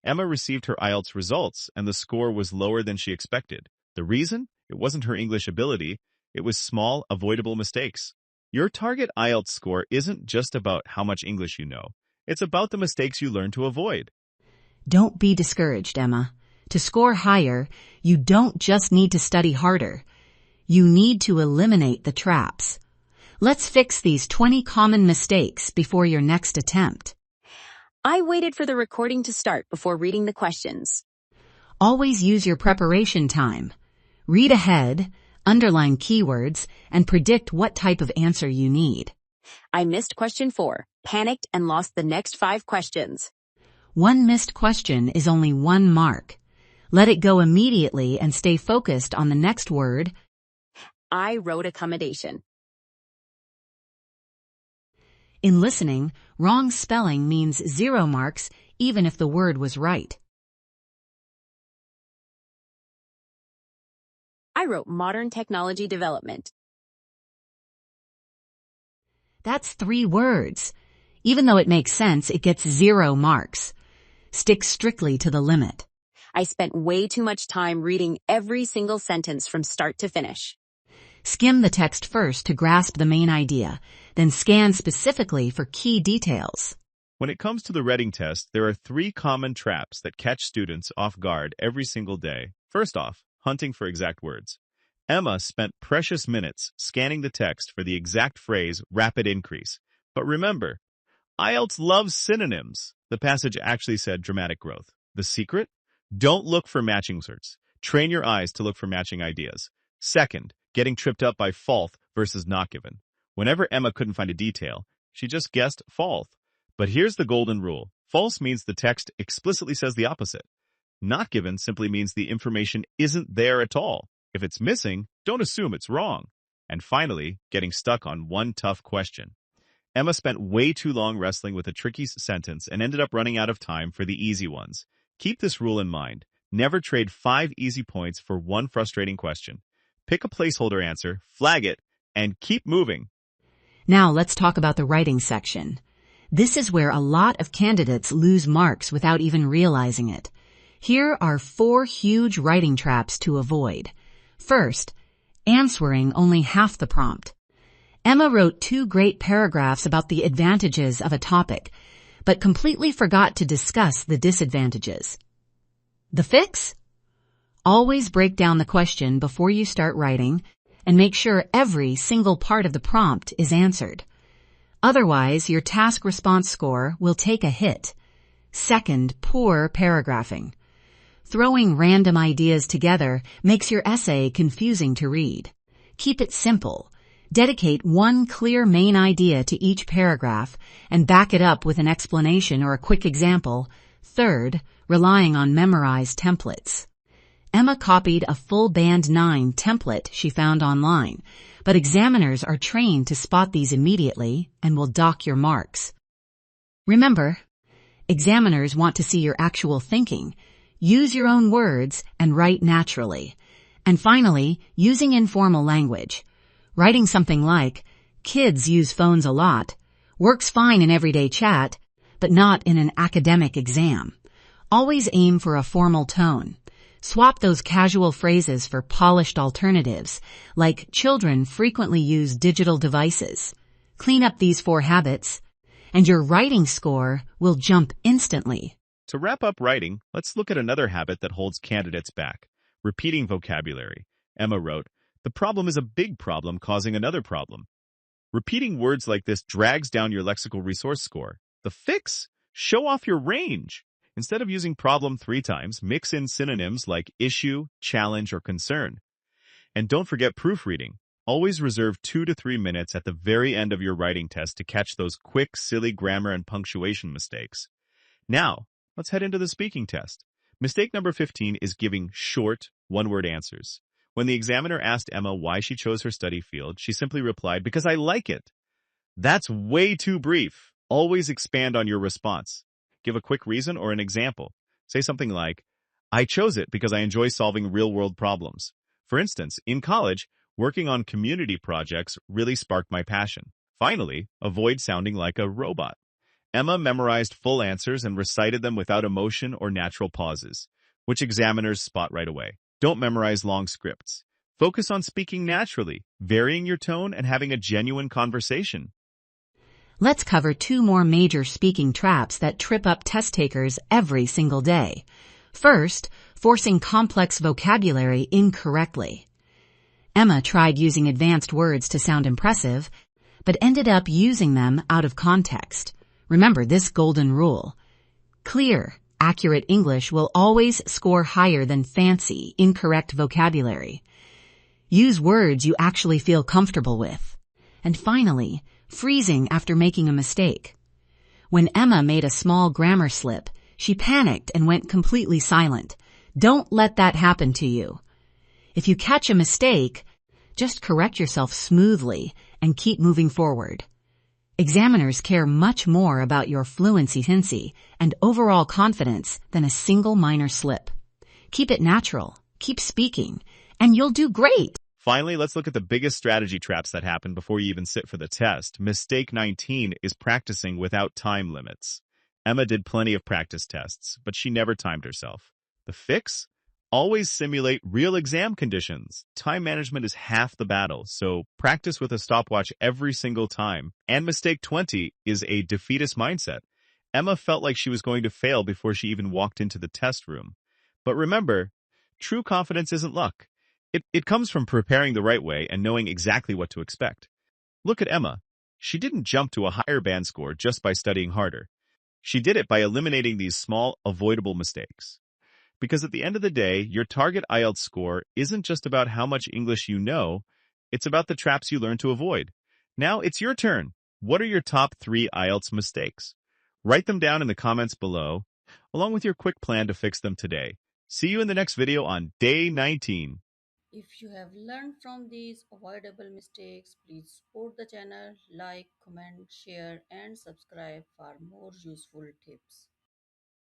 Emma received her IELTS results, and the score was lower than she expected. The reason? It wasn't her English ability. It was small, avoidable mistakes. Your target IELTS score isn't just about how much English you know. It's about the mistakes you learn to avoid. Don't be discouraged, Emma. To score higher, you don't just need to study harder. You need to eliminate the traps. Let's fix these 20 common mistakes before your next attempt. I waited for the recording to start before reading the questions. Always use your preparation time. Read ahead, underline keywords, and predict what type of answer you need. I missed question 4, panicked, and lost the next 5 questions. One missed question is only 1 mark. Let it go immediately and stay focused on the next word. I wrote accommodation. In listening, wrong spelling means 0 marks even if the word was right. I wrote modern technology development. That's 3 words. Even though it makes sense, it gets 0 marks. Stick strictly to the limit. I spent way too much time reading every single sentence from start to finish. Skim the text first to grasp the main idea, then scan specifically for key details. When it comes to the reading test, there are 3 common traps that catch students off guard every single day. First off, hunting for exact words. Emma spent precious minutes scanning the text for the exact phrase rapid increase. But remember, IELTS loves synonyms. The passage actually said dramatic growth. The secret? Don't look for matching words. Train your eyes to look for matching ideas. Second, getting tripped up by false versus not given. Whenever Emma couldn't find a detail, she just guessed false. But here's the golden rule. False means the text explicitly says the opposite. Not given simply means the information isn't there at all. If it's missing, don't assume it's wrong. And finally, getting stuck on one tough question. Emma spent way too long wrestling with a tricky sentence and ended up running out of time for the easy ones. Keep this rule in mind. Never trade 5 easy points for 1 frustrating question. Pick a placeholder answer, flag it, and keep moving. Now let's talk about the writing section. This is where a lot of candidates lose marks without even realizing it. Here are 4 huge writing traps to avoid. First, answering only half the prompt. Emma wrote 2 great paragraphs about the advantages of a topic, but completely forgot to discuss the disadvantages. The fix? Always break down the question before you start writing and make sure every single part of the prompt is answered. Otherwise, your task response score will take a hit. Second, poor paragraphing. Throwing random ideas together makes your essay confusing to read. Keep it simple. Dedicate 1 clear main idea to each paragraph and back it up with an explanation or a quick example. Third, relying on memorized templates. Emma copied a full Band 9 template she found online, but examiners are trained to spot these immediately and will dock your marks. Remember, examiners want to see your actual thinking. Use your own words and write naturally. And finally, using informal language. Writing something like, "Kids use phones a lot," works fine in everyday chat, but not in an academic exam. Always aim for a formal tone. Swap those casual phrases for polished alternatives, like children frequently use digital devices. Clean up these 4 habits, and your writing score will jump instantly. To wrap up writing, let's look at another habit that holds candidates back. Repeating vocabulary. Emma wrote, "The problem is a big problem causing another problem." Repeating words like this drags down your lexical resource score. The fix? Show off your range. Instead of using problem 3 times, mix in synonyms like issue, challenge, or concern. And don't forget proofreading. Always reserve 2 to 3 minutes at the very end of your writing test to catch those quick, silly grammar and punctuation mistakes. Now, let's head into the speaking test. Mistake number 15 is giving short, 1-word answers. When the examiner asked Emma why she chose her study field, she simply replied, "Because I like it." That's way too brief. Always expand on your response. Give a quick reason or an example. Say something like, "I chose it because I enjoy solving real-world problems. For instance, in college, working on community projects really sparked my passion." Finally, avoid sounding like a robot. Emma memorized full answers and recited them without emotion or natural pauses, which examiners spot right away. Don't memorize long scripts. Focus on speaking naturally, varying your tone, and having a genuine conversation. Let's cover two more major speaking traps that trip up test takers every single day. First, forcing complex vocabulary incorrectly. Emma tried using advanced words to sound impressive, but ended up using them out of context. Remember this golden rule. Clear, accurate English will always score higher than fancy, incorrect vocabulary. Use words you actually feel comfortable with. And finally, freezing after making a mistake. When Emma made a small grammar slip, she panicked and went completely silent. Don't let that happen to you. If you catch a mistake, just correct yourself smoothly and keep moving forward. Examiners care much more about your fluency and overall confidence than a single minor slip. Keep it natural, keep speaking, and you'll do great. Finally, let's look at the biggest strategy traps that happen before you even sit for the test. Mistake 19 is practicing without time limits. Emma did plenty of practice tests, but she never timed herself. The fix? Always simulate real exam conditions. Time management is half the battle, so practice with a stopwatch every single time. And mistake 20 is a defeatist mindset. Emma felt like she was going to fail before she even walked into the test room. But remember, true confidence isn't luck. It comes from preparing the right way and knowing exactly what to expect. Look at Emma. She didn't jump to a higher band score just by studying harder. She did it by eliminating these small, avoidable mistakes. Because at the end of the day, your target IELTS score isn't just about how much English you know, it's about the traps you learn to avoid. Now it's your turn. What are your top 3 IELTS mistakes? Write them down in the comments below, along with your quick plan to fix them today. See you in the next video on day 19. If you have learned from these avoidable mistakes, please support the channel, like, comment, share, and subscribe for more useful tips.